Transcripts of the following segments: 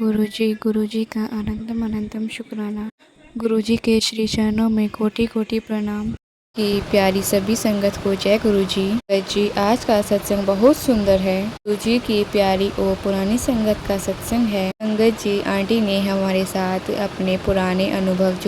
गुरुजी का अनंतम अनंतम शुक्राना। गुरुजी के श्री चरणों में कोटि कोटि प्रणाम। की प्यारी सभी संगत को जय गुरुजी। जी आज का सत्संग बहुत सुंदर है। गुरुजी की प्यारी और पुरानी संगत का सत्संग है। संगत जी आंटी ने हमारे साथ अपने पुराने अनुभव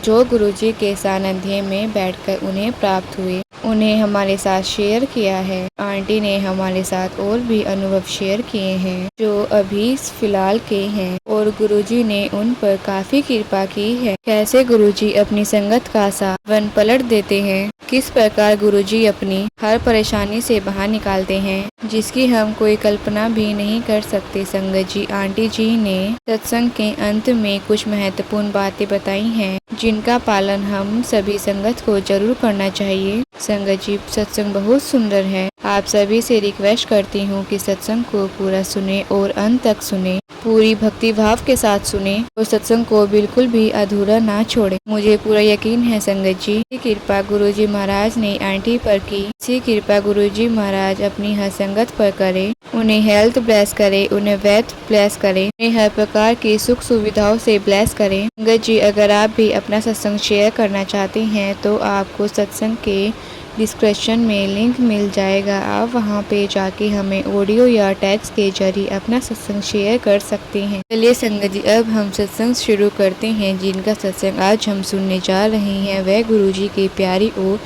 जो गुरुजी के सानिध्य में बैठकर उन्हें प्राप्त हुए, उन्हें हमारे साथ शेयर किया है। आंटी ने हमारे साथ और भी अनुभव शेयर किए हैं जो अभी फिलहाल के हैं और गुरुजी ने उन पर काफी कृपा की है। कैसे गुरुजी अपनी संगत का वन पलट देते हैं, किस प्रकार गुरुजी अपनी हर परेशानी से बाहर निकालते हैं जिसकी हम कोई कल्पना भी नहीं कर सकते। संगत जी आंटी जी ने सत्संग के अंत में कुछ महत्वपूर्ण बातें बताई हैं जिनका पालन हम सभी संगत को जरूर करना चाहिए। संगत जी सत्संग बहुत सुंदर है। आप सभी से रिक्वेस्ट करती हूँ कि सत्संग को पूरा सुने और अंत तक सुने, पूरी भक्ति भाव के साथ सुने और सत्संग को बिल्कुल भी अधूरा ना छोड़े। मुझे पूरा यकीन है संगत जी की कृपा गुरुजी महाराज ने आंटी पर की, इसी कृपा गुरुजी महाराज अपनी हर संगत पर करे, उन्हें हेल्थ ब्लेस करे, उन्हें वेल्थ ब्लेस करे, उन्हें हर प्रकार की सुख सुविधाओं से ब्लेस करे। संगत जी अगर आप भी अपना सत्संग शेयर करना चाहते हैं तो आपको सत्संग के डिस्क्रिप्शन में लिंक मिल जाएगा। आप वहां पे जाके हमें ऑडियो या टेक्स्ट के जरिए अपना सत्संग शेयर कर सकते हैं। चलिए संगत जी अब हम सत्संग शुरू करते हैं। जिनका सत्संग आज हम सुनने जा रहे हैं वह गुरुजी की प्यारी और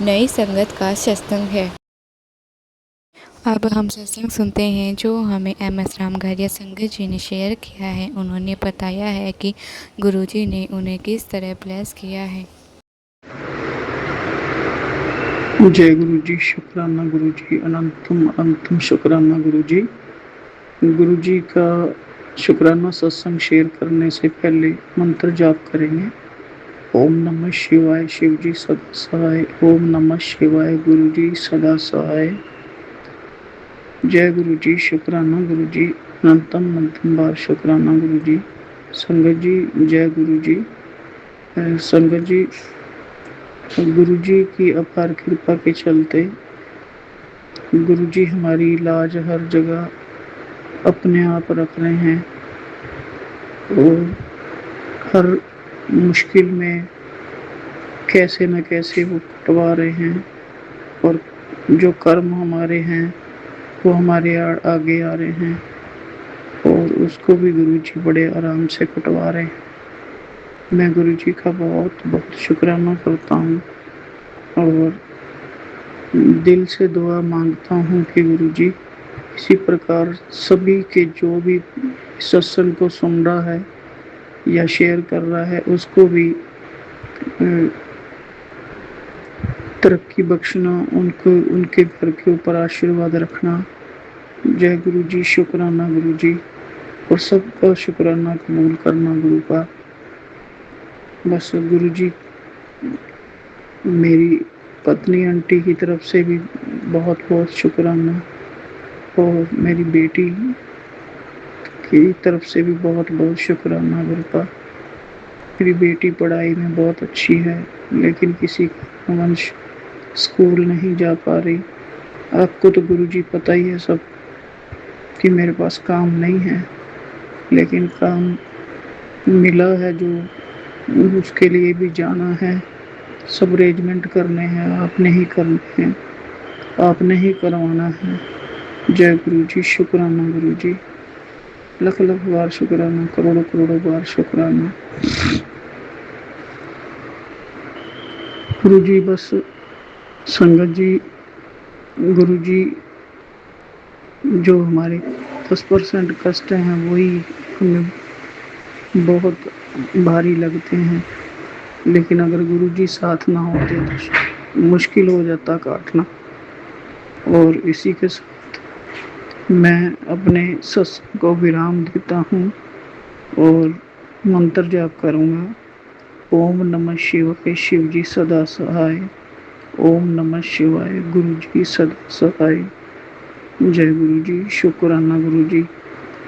नई संगत का सत्संग है। अब हम सत्संग सुनते हैं जो हमें MS रामघरिया संगत जी ने शेयर किया है। उन्होंने बताया है कि गुरुजी ने उन्हें किस तरह ब्लेस किया है। जय गुरुजी, शुक्राना गुरुजी, अनंतम अनंतम शुक्राना गुरुजी। गुरुजी का शुक्राना सत्संग शेयर करने से पहले मंत्र जाप करेंगे। ओम नमः शिवाय, शिवजी सदा सहाय। ओम नमः शिवाय, गुरुजी सदा सहाय। जय गुरुजी, शुक्राना गुरुजी, अनंतम अनंतम बार शुक्राना गुरुजी। संगत जी जय गुरुजी। संगत जी गुरुजी की अपार कृपा के चलते गुरुजी हमारी इलाज हर जगह अपने आप रख रहे हैं और हर मुश्किल में कैसे न कैसे वो कटवा रहे हैं और जो कर्म हमारे हैं वो हमारे आगे आ रहे हैं और उसको भी गुरुजी बड़े आराम से कटवा रहे हैं। मैं गुरुजी का बहुत बहुत शुक्राना करता हूँ और दिल से दुआ मांगता हूँ कि गुरुजी इसी प्रकार सभी के जो भी सत्संग को सुन रहा है या शेयर कर रहा है उसको भी तरक्की बख्शना, उनको उनके घर के ऊपर आशीर्वाद रखना। जय गुरुजी, शुक्राना गुरुजी और सबका शुक्राना कबूल करना गुरु का। बस गुरुजी मेरी पत्नी आंटी की तरफ से भी बहुत बहुत शुक्राना और मेरी बेटी की तरफ से भी बहुत बहुत शुक्राना गुरु का। मेरी बेटी पढ़ाई में बहुत अच्छी है लेकिन किसी कारणवश स्कूल नहीं जा पा रही। आपको तो गुरुजी पता ही है सब कि मेरे पास काम नहीं है, लेकिन काम मिला है जो उसके लिए भी जाना है, सब अरेंजमेंट करने हैं, आपने ही करने हैं, आपने ही करवाना है। जय गुरुजी, शुक्राना गुरुजी, लख लख बार शुक्राना, करोड़ों करोड़ों बार शुक्राना गुरुजी। बस संगत जी गुरुजी जो हमारे 10% कष्ट हैं वही हमें बहुत भारी लगते हैं, लेकिन अगर गुरुजी साथ ना होते तो मुश्किल हो जाता काटना। और इसी के साथ मैं अपने सत्संग को विराम देता हूँ और मंत्र जाप करूँगा। ओम नमः शिवाय, शिवजी सदा सहाय। ओम नमः शिवाय, गुरुजी सदा सहाय। जय गुरुजी, शुक्राना गुरुजी,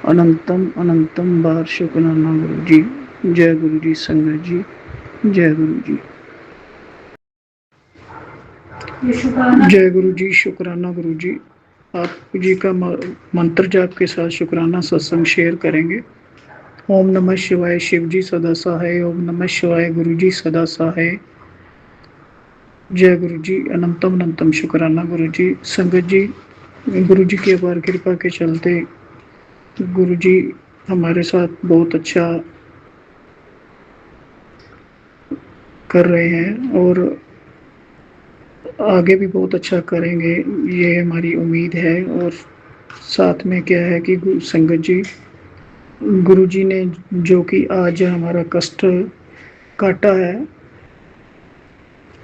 अनंतम अनंतम बार शुक्राना गुरुजी। जय गुरुजी संगत जी, जय गुरुजी। जय गुरुजी, शुक्राना गुरुजी, आप जी का मंत्र जाप के साथ शुक्राना सत्संग शेयर करेंगे। ओम नमः शिवाय शिव जी सदा सहाय, ओम नमः शिवाय गुरु जी सदा सहाय। जय गुरु जी, अनंतम अनंतम शुक्राना गुरु जी। संगत जी, गुरु जी की अपार कृपा के चलते गुरु जी हमारे साथ बहुत अच्छा कर रहे हैं और आगे भी बहुत अच्छा करेंगे, ये हमारी उम्मीद है। और साथ में क्या है कि संगत जी, गुरु जी ने जो कि आज हमारा कष्ट काटा है,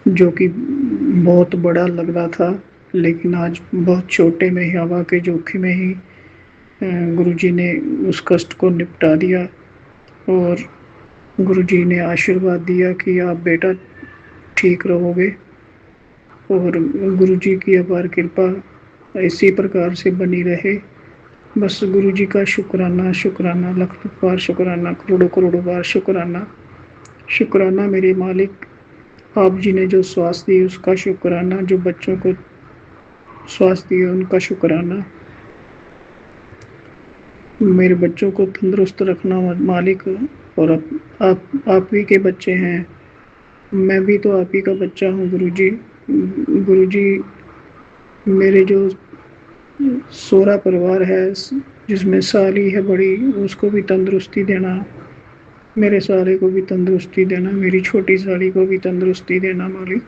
जो कि बहुत बड़ा लग रहा था, लेकिन आज बहुत छोटे में ही, हवा के झोंके में ही गुरु जी ने उस कष्ट को निपटा दिया। और गुरु जी ने आशीर्वाद दिया कि आप बेटा ठीक रहोगे। और गुरु जी की अपार कृपा इसी प्रकार से बनी रहे। बस गुरु जी का शुक्राना शुक्राना, लाख बार शुक्राना, करोड़ों करोड़ों बार शुक्राना। शुक्राना मेरे मालिक, आप जी ने जो स्वास्थ्य दी उसका शुक्राना, जो बच्चों को स्वास्थ्य दिया उनका शुक्राना। मेरे बच्चों को तंदुरुस्त रखना मालिक। और आप ही के बच्चे हैं, मैं भी तो आप ही का बच्चा हूँ गुरु जी। गुरु जी, मेरे जो सोहरा परिवार है जिसमें साली है बड़ी, उसको भी तंदुरुस्ती देना, मेरे साले को भी तंदुरुस्ती देना, मेरी छोटी साली को भी तंदुरुस्ती देना मालिक।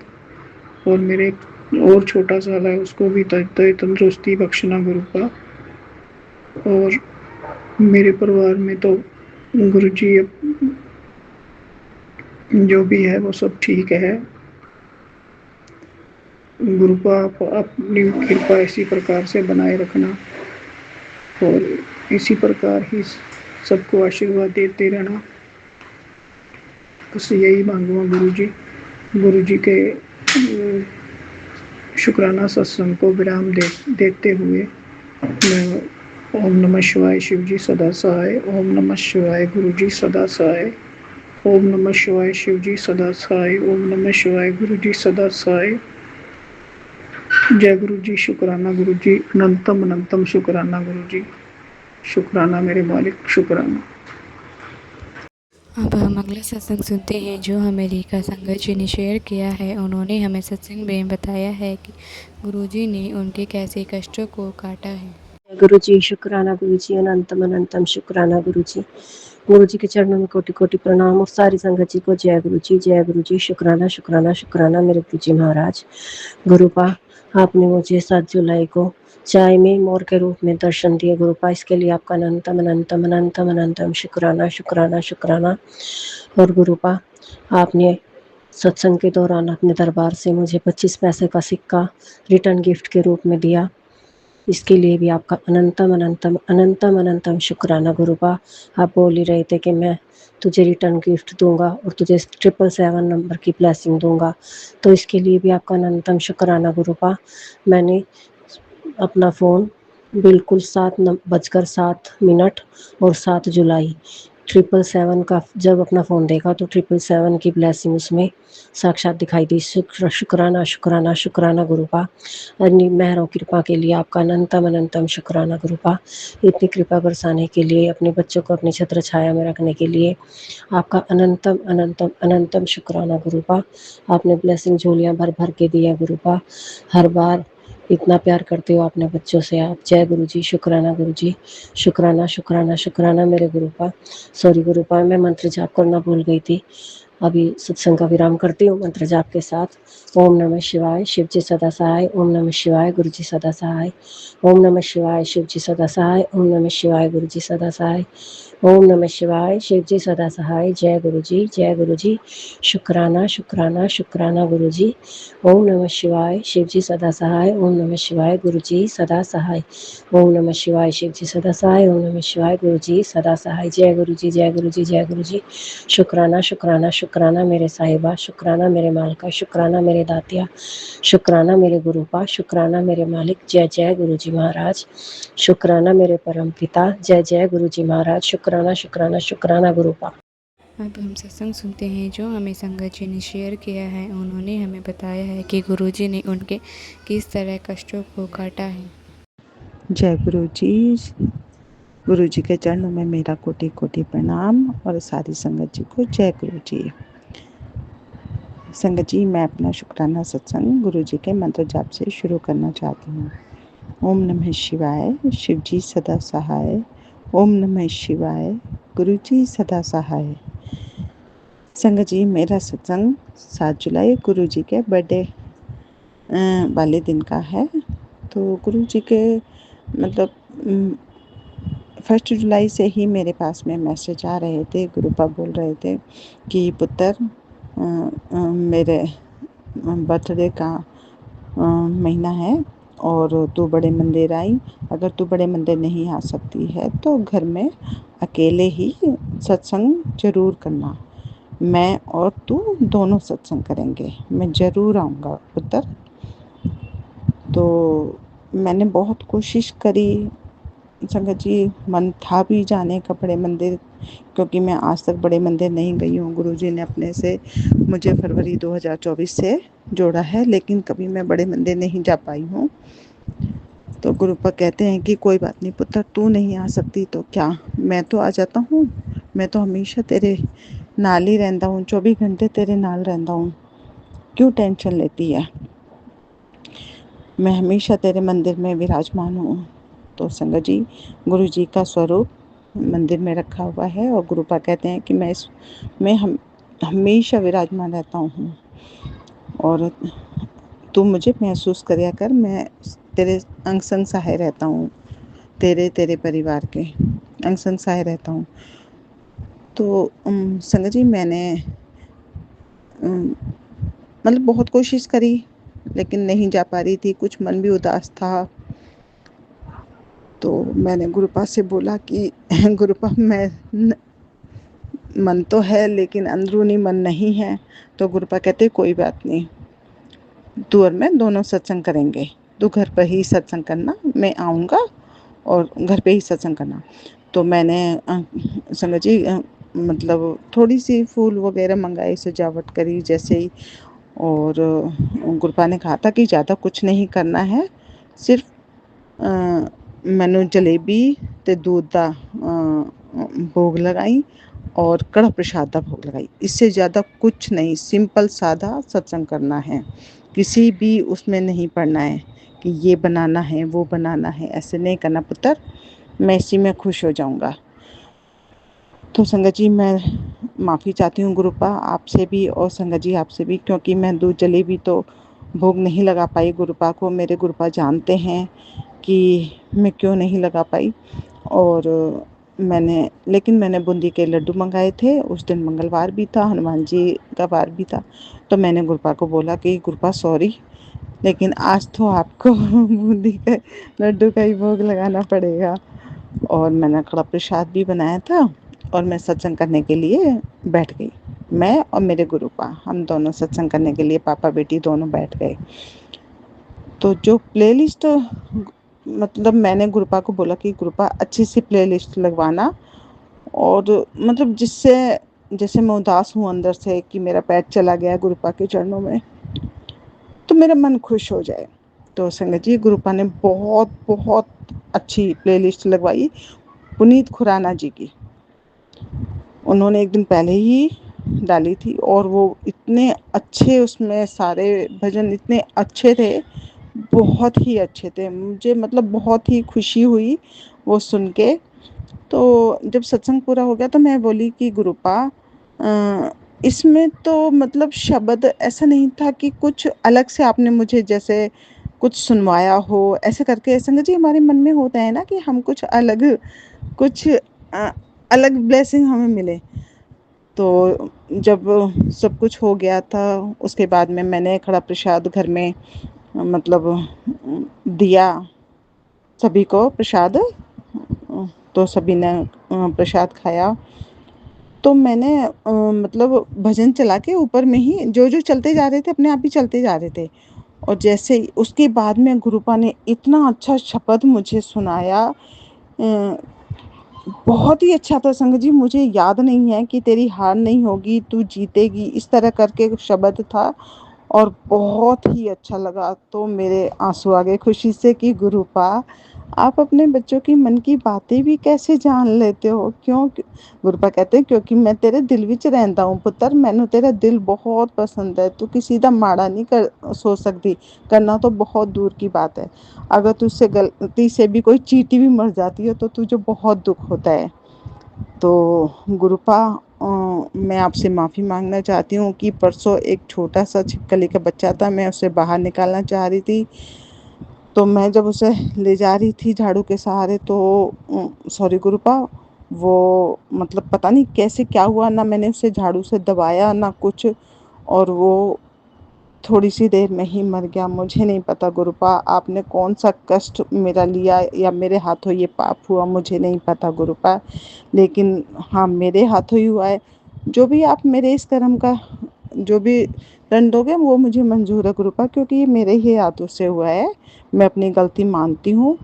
और मेरे और छोटा साला है उसको भी तंदुरुस्ती बख्शना गुरु का। और मेरे परिवार में तो गुरु जी जो भी है वो सब ठीक है। गुरु का अपनी कृपा इसी प्रकार से बनाए रखना और इसी प्रकार ही सबको आशीर्वाद देते रहना। बस यही मांगूंगा गुरु जी। गुरु जी के शुक्राना सत्संग को विराम देते हुए मैं ओम नमः शिवाय शिव जी सदा सहाय, ओम नमः शिवाय गुरु जी सदा सहाय, ओम नमः शिवाय शिव जी सदा सहाय, ओम नमः शिवाय गुरु जी सदा सहाय। जय गुरु जी, शुक्राना गुरु जी, अनंतम अनंतम शुक्राना गुरु जी। शुक्राना मेरे मालिक, शुक्राना। अब हम अगला सत्संग सुनते हैं जो हमें रेखा संगत जी ने शेयर किया है। उन्होंने हमें सत्संग में बताया है कि गुरुजी ने उनके कैसे कष्टों को काटा है। गुरु जी शुक्राना गुरु जी, अनंतम अनंतम शुक्राना गुरु जी। गुरु जी के चरणों में कोटि कोटि प्रणाम और सारी संगत जी को जय गुरु जी, जय गुरु जी। शुक्राना शुक्राना शुक्राना मेरे गुरु जी महाराज। गुरुपा, आपने मुझे 7 जुलाई को चाय में मोर के रूप में दर्शन दिए गुरुपा, इसके लिए आपका अनंतम अनंतम अनंतम अनंतम शुक्राना शुक्राना शुक्राना। और गुरुपा, आपने सत्संग के दौरान अपने दरबार से मुझे 25 पैसे का सिक्का रिटर्न गिफ्ट के रूप में दिया, इसके लिए भी आपका अनंतम अनंतम अनंतम अनंतम शुक्राना गुरुपा। आप बोल ही रहे थे कि मैं तुझे रिटर्न गिफ्ट दूंगा और तुझे 777 नंबर की ब्लेसिंग दूंगा, तो इसके लिए भी आपका अनंतम शुक्राना गुरुपा। मैंने अपना फ़ोन बिल्कुल 7:07 और 7 जुलाई 777 का जब अपना फ़ोन देखा तो 777 की ब्लेसिंग उसमें साक्षात दिखाई दी। शुक्राना शुक्राना शुक्राना गुरुपा। अपनी मेहरों कृपा के लिए आपका अनंतम अनंतम शुक्राना गुरुपा। इतनी कृपा बरसाने के लिए, अपने बच्चों को अपनी छत्र छाया में रखने के लिए आपका अनंतम अनंतम अनंतम शुक्राना गुरुपा। आपने ब्लेसिंग झोलियाँ भर भर के दिया गुरुपा। हर बार इतना प्यार करते हो अपने बच्चों से आप। जय गुरु जी, शुक्राना गुरु जी। शुक्राना शुक्राना शुक्राना मेरे गुरुपा। सॉरी गुरुपा, मैं मंत्र जाप करना भूल गई थी। अभी सत्संग का विराम करती हूँ मंत्र जाप के साथ। ओम नमः शिवाय शिव जी सदा सहाय, ओम नमः शिवाय गुरु जी सदा सहाय, ओम नमः शिवाय शिव जी सदा सहाय, ओम नमः शिवाय गुरु जी सदा सहाय, ओम नमः शिवाय शिव जी सदा सहाय। जय गुरु जी, जय गुरु जी। शुक्राना शुक्राना शुक्राना गुरु जी। ओम नमः शिवाय शिव जी सदा सहाय, ओम नमः शिवाय गुरु जी सदा सहाय, ओम नमः शिवाय शिव जी सदा सहाय, ओम नमः शिवाय गुरु जी सदा सहाय। जय गुरु जी, जय गुरु जी, जय गुरु जी। शुक्राना शुक्राना शुक्राना मेरे साहिबा, शुक्राना मेरे मालका, शुक्राना मेरे दातिया, शुक्राना मेरे गुरुपा, शुक्राना मेरे मालिक। जय जय गुरु जी महाराज। शुक्राना मेरे परम पिता, जय जय गुरु जी महाराज। शुक्राना शुक्राना शुक्राना गुरुपा। अब हम सत्संग सुनते हैं जो हमें संगत जी ने शेयर किया है। उन्होंने हमें बताया है कि गुरुजी ने उनके किस तरह कष्टों को काटा है। जय गुरु जी। गुरु जी के चरणों में मेरा कोटि कोटि प्रणाम और सारी संगत जी को जय गुरु जी। संगत जी, मैं अपना शुक्राना सत्संग गुरु जी के मंत्र जाप से शुरू करना चाहती हूँ। ओम नमः शिवाय, शिव जी सदा सहाय। ओम नमः शिवाय, गुरु जी सदा सहाय। संगत जी, मेरा सत्संग 7 जुलाई गुरु जी के बर्थडे वाले दिन का है। तो गुरु जी के मतलब 1 जुलाई से ही मेरे पास में मैसेज आ रहे थे। गुरुपा बोल रहे थे कि पुत्र, मेरे बर्थडे का महीना है और तू बड़े मंदिर आई। अगर तू बड़े मंदिर नहीं आ सकती है तो घर में अकेले ही सत्संग जरूर करना। मैं और तू दोनों सत्संग करेंगे। मैं ज़रूर आऊँगा पुत्र। तो मैंने बहुत कोशिश करी संगत जी, मन था भी जाने का बड़े मंदिर, क्योंकि मैं आज तक बड़े मंदिर नहीं गई हूँ। गुरुजी ने अपने से मुझे फरवरी 2024 से जोड़ा है, लेकिन कभी मैं बड़े मंदिर नहीं जा पाई हूँ। तो गुरुपा कहते हैं कि कोई बात नहीं पुत्र, तू नहीं आ सकती तो क्या, मैं तो आ जाता हूँ। मैं तो हमेशा तेरे नाल ही रहता हूँ, 24 घंटे तेरे नाल रहता हूँ। क्यों टेंशन लेती है, मैं हमेशा तेरे मंदिर में विराजमान हूँ। तो संगत जी, गुरु जी का स्वरूप मंदिर में रखा हुआ है और गुरुपा कहते हैं कि मैं हमेशा विराजमान रहता हूँ और तू मुझे महसूस करिया कर। मैं तेरे अंग संग सहाय रहता हूँ, तेरे परिवार के अंग संग सहाय रहता हूँ। तो संगत जी, मैंने मतलब बहुत कोशिश करी लेकिन नहीं जा पा रही थी। कुछ मन भी उदास था। तो मैंने गुरुपा से बोला कि गुरुपा, मन तो है लेकिन अंदरूनी मन नहीं है। तो गुरुपा कहते कोई बात नहीं, तू और मैं दोनों सत्संग करेंगे। तू घर पर ही सत्संग करना, मैं आऊँगा और घर पे ही सत्संग करना। तो मैंने संगत जी मतलब थोड़ी सी फूल वगैरह मंगाए, सजावट करी जैसे ही। और गुरुपा ने कहा था कि ज़्यादा कुछ नहीं करना है, सिर्फ मैंने जलेबी ते दूध का भोग लगाई और कड़ा प्रसाद का भोग लगाई। इससे ज़्यादा कुछ नहीं, सिंपल सादा सत्संग करना है। किसी भी उसमें नहीं पढ़ना है कि ये बनाना है वो बनाना है, ऐसे नहीं करना पुत्र। मैं इसी में खुश हो जाऊंगा। तो संगत जी, मैं माफ़ी चाहती हूँ गुरुपा आपसे भी और संगत जी आपसे भी, क्योंकि मैं दूध जलेबी तो भोग नहीं लगा पाई गुरुपा को। मेरे गुरुपा जानते हैं कि मैं क्यों नहीं लगा पाई। और लेकिन मैंने बूंदी के लड्डू मंगाए थे। उस दिन मंगलवार भी था, हनुमान जी का वार भी था। तो मैंने गुरुपा को बोला कि गुरुपा सॉरी, लेकिन आज तो आपको बूंदी के लड्डू का ही भोग लगाना पड़ेगा। और मैंने कड़ा प्रसाद भी बनाया था और मैं सत्संग करने के लिए बैठ गई। मैं और मेरे गुरुपा, हम दोनों सत्संग करने के लिए पापा बेटी दोनों बैठ गए। तो जो प्लेलिस्ट मतलब मैंने गुरुपा को बोला कि गुरुपा अच्छी सी प्लेलिस्ट लगवाना, और मतलब जिससे जैसे मैं उदास हूँ अंदर से कि मेरा पैर चला गया गुरुपा के चरणों में, तो मेरा मन खुश हो जाए। तो संगत जी, गुरुपा ने बहुत बहुत अच्छी प्लेलिस्ट लगवाई पुनीत खुराना जी की। उन्होंने एक दिन पहले ही डाली थी और वो इतने अच्छे, उसमें सारे भजन इतने अच्छे थे, बहुत ही अच्छे थे। मुझे मतलब बहुत ही खुशी हुई वो सुन के। तो जब सत्संग पूरा हो गया तो मैं बोली कि गुरुपा, इसमें तो मतलब शब्द ऐसा नहीं था कि कुछ अलग से आपने मुझे जैसे कुछ सुनवाया हो, ऐसे करके। संगत जी, हमारे मन में होता है ना कि हम कुछ अलग ब्लेसिंग हमें मिले। तो जब सब कुछ हो गया था उसके बाद में मैंने खड़ा प्रसाद घर में मतलब दिया सभी को प्रसाद। तो सभी ने प्रसाद खाया। तो मैंने मतलब भजन चला के ऊपर में ही जो जो चलते जा रहे थे अपने आप ही चलते जा रहे थे। और जैसे उसके बाद में गुरुपा ने इतना अच्छा शब्द मुझे सुनाया, बहुत ही अच्छा था संगत जी। मुझे याद नहीं है कि तेरी हार नहीं होगी, तू जीतेगी, इस तरह करके शब्द था और बहुत ही अच्छा लगा। तो मेरे आंसू आ गए खुशी से कि गुरुपा आप अपने बच्चों की मन की बातें भी कैसे जान लेते हो? क्यों? गुरपा कहते हैं क्योंकि मैं तेरे दिल विच रहिंदा हूं पुत्तर, मैनू तेरा दिल बहुत पसंद है, तू किसी दा माड़ा नहीं कर सोच सकती, करना तो बहुत दूर की बात है। अगर तुझसे गलती से भी कोई चींटी भी मर जाती है तो तुझे बहुत दुख होता है। तो गुरुपा मैं आपसे माफ़ी मांगना चाहती हूँ कि परसों एक छोटा सा छिपकली का बच्चा था, मैं उसे बाहर निकालना चाह रही थी, तो मैं जब उसे ले जा रही थी झाड़ू के सहारे तो सॉरी गुरुपा, वो मतलब पता नहीं कैसे क्या हुआ, ना मैंने उसे झाड़ू से दबाया ना कुछ, और वो थोड़ी सी देर में ही मर गया। मुझे नहीं पता गुरुपा आपने कौन सा कष्ट मेरा लिया या मेरे हाथों ये पाप हुआ, मुझे नहीं पता गुरुपा, लेकिन हाँ मेरे हाथों ही हुआ है। जो भी आप मेरे इस कर्म का जो भी दंड दोगे वो मुझे मंजूर है गुरुपा, क्योंकि ये मेरे ही हाथों से हुआ है। मैं अपनी गलती मानती हूँ,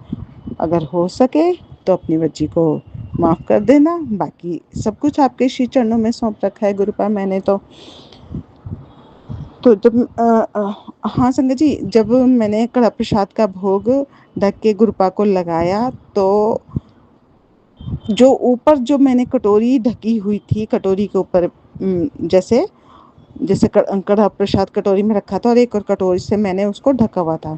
अगर हो सके तो अपनी बच्ची को माफ़ कर देना, बाकी सब कुछ आपके श्री चरणों में सौंप रखा है गुरुपा मैंने तो जब हाँ संगत जी, जब मैंने कड़ा प्रसाद का भोग ढक के गुरुपा को लगाया तो जो ऊपर जो मैंने कटोरी ढकी हुई थी, कटोरी के ऊपर जैसे जैसे कड़ा प्रसाद कटोरी में रखा था और एक और कटोरी से मैंने उसको ढका हुआ था,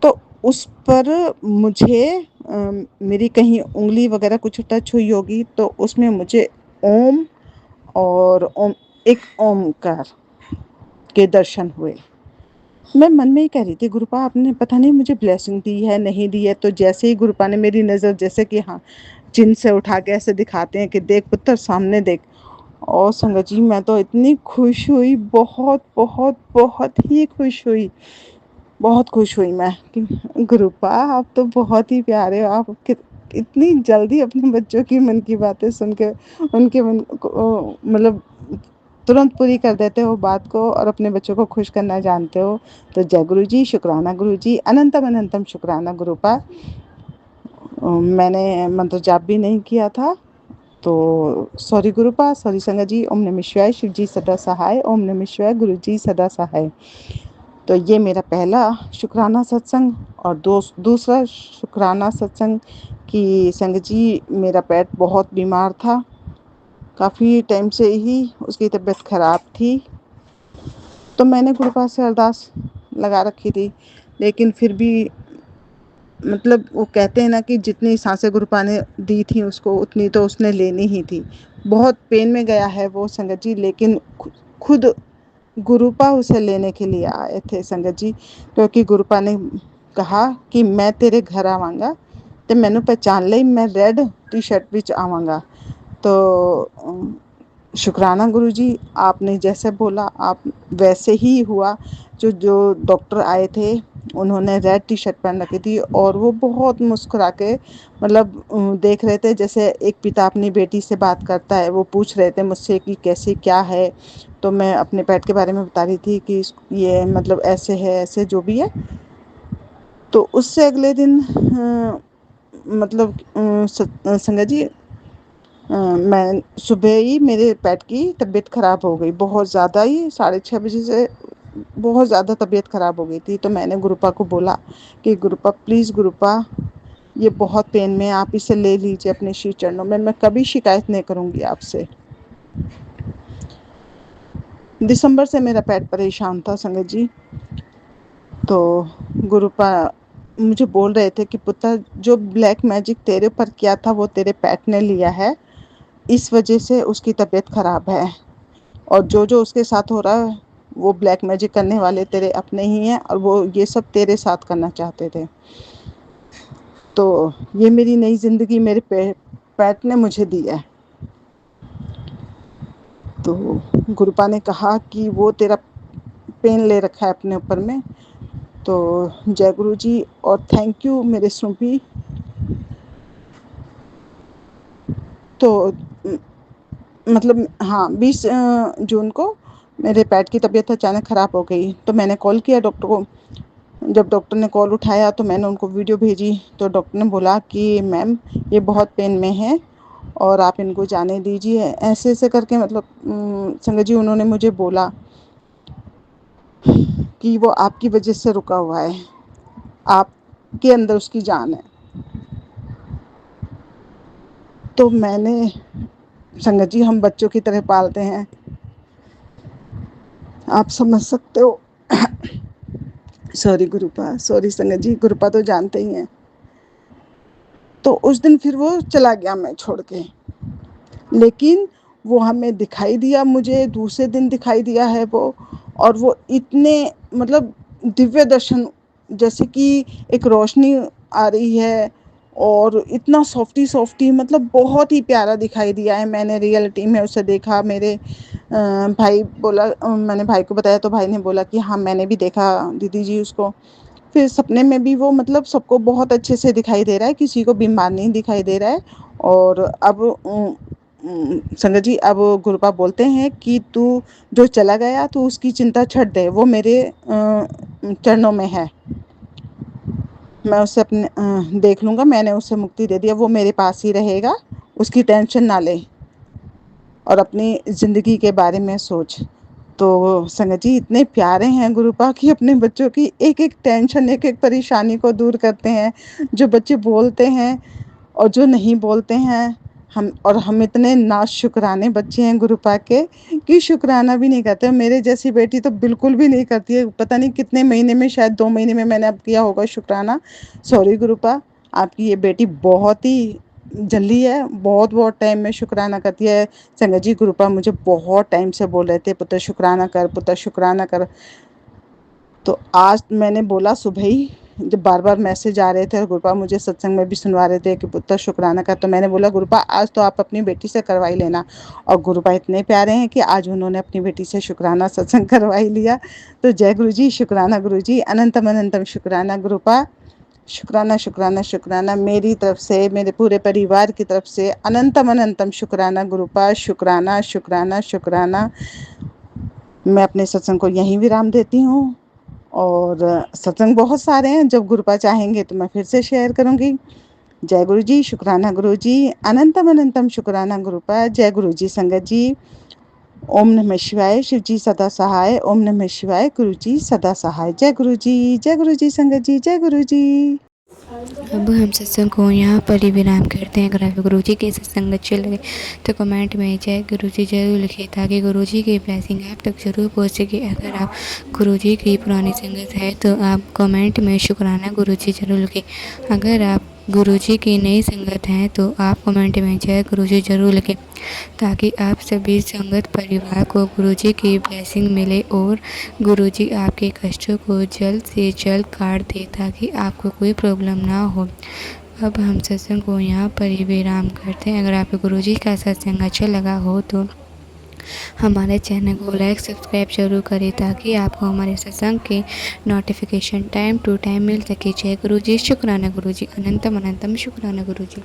तो उस पर मुझे मेरी कहीं उंगली वगैरह कुछ टच हुई होगी, तो उसमें मुझे ओम और ओम एक ओमकार के दर्शन हुए। मैं मन में ही कह रही थी गुरुपा आपने पता नहीं मुझे ब्लेसिंग दी है नहीं दी है, तो जैसे ही गुरुपा ने मेरी नज़र जैसे कि हाँ चिन्ह से उठा के ऐसे दिखाते हैं कि देख पुत्र सामने देख, और संगत जी मैं तो इतनी खुश हुई, बहुत बहुत बहुत ही खुश हुई, बहुत खुश हुई मैं कि गुरुपा आप तो बहुत ही प्यारे हो, आप इतनी जल्दी अपने बच्चों की मन की बातें सुन के उनके मन को मतलब तुरंत पूरी कर देते हो बात को और अपने बच्चों को खुश करना जानते हो। तो जय गुरु जी, शुक्राना गुरु जी, अनंतम अनंतम शुक्राना गुरुपा। मैंने मंत्र जाप भी नहीं किया था, तो सॉरी गुरुपा, सॉरी संगत जी। ओम नमः शिवाय, शिव जी सदा सहाय, ओम नमः शिवाय, गुरु जी सदा सहाय। तो ये मेरा पहला शुक्राना सत्संग, और दूसरा शुक्राना सत्संग कि संगत जी मेरा पेट बहुत बीमार था, काफ़ी टाइम से ही उसकी तबीयत ख़राब थी, तो मैंने गुरुपा से अरदास लगा रखी थी, लेकिन फिर भी मतलब वो कहते हैं ना कि जितनी सांसें गुरुपा ने दी थी उसको उतनी तो उसने लेनी ही थी। बहुत पेन में गया है वो संगत जी, लेकिन खुद गुरुपा उसे लेने के लिए आए थे संगत जी, क्योंकि गुरुपा ने कहा कि मैं तेरे घर आवांगा तो मैनू पहचान लई, मैं रेड टी शर्ट विच आवांगा। तो शुक्राना गुरु जी, आपने जैसे बोला आप वैसे ही हुआ। जो जो डॉक्टर आए थे उन्होंने रेड टी शर्ट पहन रखी थी और वो बहुत मुस्कुरा के मतलब देख रहे थे, जैसे एक पिता अपनी बेटी से बात करता है, वो पूछ रहे थे मुझसे कि कैसे क्या है, तो मैं अपने पेट के बारे में बता रही थी कि ये मतलब ऐसे है ऐसे जो भी है। तो उससे अगले दिन मतलब संगत जी मैं सुबह ही मेरे पेट की तबीयत ख़राब हो गई, बहुत ज़्यादा ही 6:30 बजे से बहुत ज़्यादा तबीयत ख़राब हो गई थी। तो मैंने गुरुपा को बोला कि गुरुपा प्लीज़ गुरुपा ये बहुत पेन में, आप इसे ले लीजिए अपने श्री चरणों में, मैं कभी शिकायत नहीं करूँगी आपसे। दिसंबर से मेरा पेट परेशान था संगत जी, तो गुरुपा मुझे बोल रहे थे कि पुत्र जो ब्लैक मैजिक तेरे पर किया था वो तेरे पेट ने लिया है, इस वजह से उसकी तबीयत ख़राब है, और जो जो उसके साथ हो रहा है वो ब्लैक मैजिक करने वाले तेरे अपने ही हैं और वो ये सब तेरे साथ करना चाहते थे। तो ये मेरी नई ज़िंदगी मेरे पेट ने मुझे दी है। तो गुरुपा ने कहा कि वो तेरा पेन ले रखा है अपने ऊपर में। तो जय गुरु जी और थैंक यू मेरे सुपी। तो मतलब हाँ 20 जून को मेरे पेट की तबीयत अचानक ख़राब हो गई, तो मैंने कॉल किया डॉक्टर को। जब डॉक्टर ने कॉल उठाया तो मैंने उनको वीडियो भेजी, तो डॉक्टर ने बोला कि मैम ये बहुत पेन में है और आप इनको जाने दीजिए, ऐसे ऐसे करके मतलब संगत जी उन्होंने मुझे बोला कि वो आपकी वजह से रुका हुआ है, आपके अंदर उसकी जान है। तो मैंने संगत जी हम बच्चों की तरह पालते हैं, आप समझ सकते हो। सॉरी गुरुपा, सॉरी संगत जी, गुरुपा तो जानते ही हैं। तो उस दिन फिर वो चला गया मैं छोड़ के, लेकिन वो हमें दिखाई दिया, मुझे दूसरे दिन दिखाई दिया है वो। और वो इतने मतलब दिव्य दर्शन, जैसे कि एक रोशनी आ रही है और इतना सॉफ्टी सॉफ्टी, मतलब बहुत ही प्यारा दिखाई दिया है। मैंने रियलिटी में उसे देखा। मेरे भाई बोला, मैंने भाई को बताया तो भाई ने बोला कि हाँ मैंने भी देखा दीदी जी उसको। फिर सपने में भी वो मतलब सबको बहुत अच्छे से दिखाई दे रहा है, किसी को बीमार नहीं दिखाई दे रहा है। और अब संगत जी, अब गुरुपा बोलते हैं कि तू जो चला गया तू उसकी चिंता छੱਡ दे, वो मेरे चरणों में है, मैं उसे अपने देख लूँगा, मैंने उसे मुक्ति दे दिया, वो मेरे पास ही रहेगा, उसकी टेंशन ना ले और अपनी ज़िंदगी के बारे में सोच। तो संगत जी इतने प्यारे हैं गुरुपा कि अपने बच्चों की एक एक टेंशन, एक एक परेशानी को दूर करते हैं। जो बच्चे बोलते हैं और जो नहीं बोलते हैं, हम इतने नाशुक्राने बच्चे हैं गुरुपा के कि शुक्राना भी नहीं करते। मेरे जैसी बेटी तो बिल्कुल भी नहीं करती है, पता नहीं कितने महीने में, शायद 2 महीने में मैंने अब किया होगा शुक्राना। सॉरी गुरुपा, आपकी ये बेटी बहुत ही जल्दी है, बहुत बहुत टाइम में शुक्राना करती है। संगत जी गुरुपा मुझे बहुत टाइम से बोल रहे थे पुत्र शुक्राना कर, पुत्र शुक्राना कर। तो आज मैंने बोला सुबह ही, जब बार बार मैसेज आ रहे थे और गुरुपा मुझे सत्संग में भी सुनवा रहे थे कि पुत्र शुक्राना कर, तो मैंने बोला गुरुपा आज तो आप अपनी बेटी से करवाई लेना। और गुरुपा इतने प्यारे हैं कि आज उन्होंने अपनी बेटी से शुक्राना सत्संग करवाई लिया। तो जय गुरु जी, शुक्राना गुरु जी, अनंतम अनंतम शुक्राना गुरुपा। शुक्राना शुक्राना शुक्राना मेरी तरफ से, मेरे पूरे परिवार की तरफ से अनंतम अनंतम शुक्राना गुरुपा। शुक्राना शुक्राना शुक्राना। मैं अपने सत्संग को यहीं विराम देती हूँ। और सत्संग बहुत सारे हैं, जब गुरुपा चाहेंगे तो मैं फिर से शेयर करूँगी। जय गुरु जी, शुक्राना गुरु जी, अनंतम अनंतम शुक्राना गुरुपा। जय गुरु जी संगत जी। ओम नमः शिवाय, शिव जी सदा सहाय। ओम नमः शिवाय, गुरु जी सदा सहाय। जय गुरु जी, जय गुरु जी संगत जी, जय गुरु जी। अब हम सत्संग को यहाँ पर ही विराम करते हैं। अगर आप गुरु जी के सत्संग अच्छे लगे तो कमेंट में जय गुरु जी जरूर लिखें, ताकि गुरु जी की ब्लेसिंग आप तक जरूर पहुँच सके। अगर आप गुरु जी की पुरानी संगत है तो आप कमेंट में शुक्राना गुरु जी जरूर लिखें। अगर आप गुरु जी की नई संगत हैं तो आप कमेंट में जय गुरु जी जरूर लिखें, ताकि आप सभी संगत परिवार को गुरु जी की ब्लेसिंग मिले और गुरु जी आपके कष्टों को जल्द से जल्द काट दे, ताकि आपको कोई प्रॉब्लम ना हो। अब हम सत्संग को यहाँ पर ही विराम करते हैं। अगर आपको गुरु जी का सत्संग अच्छा लगा हो तो हमारे चैनल को लाइक सब्सक्राइब जरूर करें, ताकि आपको हमारे सत्संग के नोटिफिकेशन टाइम टू टाइम मिल सके। जय गुरु जी, शुक्राना गुरु जी, अनंतम अनंतम शुक्राना गुरु जी।